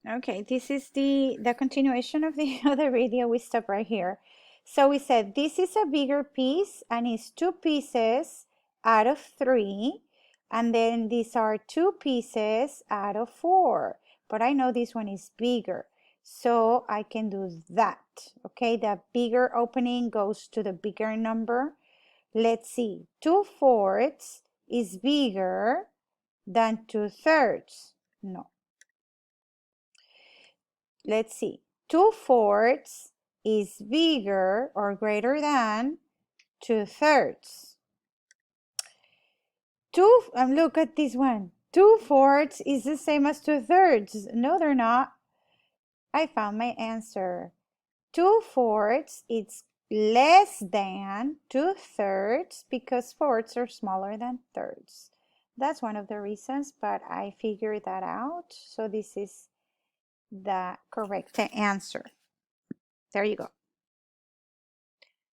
Okay, this is the continuation of the other video. We stop right here. So we said this is a bigger piece and it's 2 pieces out of 3. And then these are 2 pieces out of 4. But I know this one is bigger. So I can do that. Okay, the bigger opening goes to the bigger number. Let's see. 2/4 is bigger than 2/3. No. Let's see. 2/4 is bigger or greater than 2/3. Look at this one. 2/4 is the same as 2/3. No, they're not. I found my answer. 2/4 is less than 2/3 because fourths are smaller than thirds. That's one of the reasons, but I figured that out. So this is the correct answer. There you go.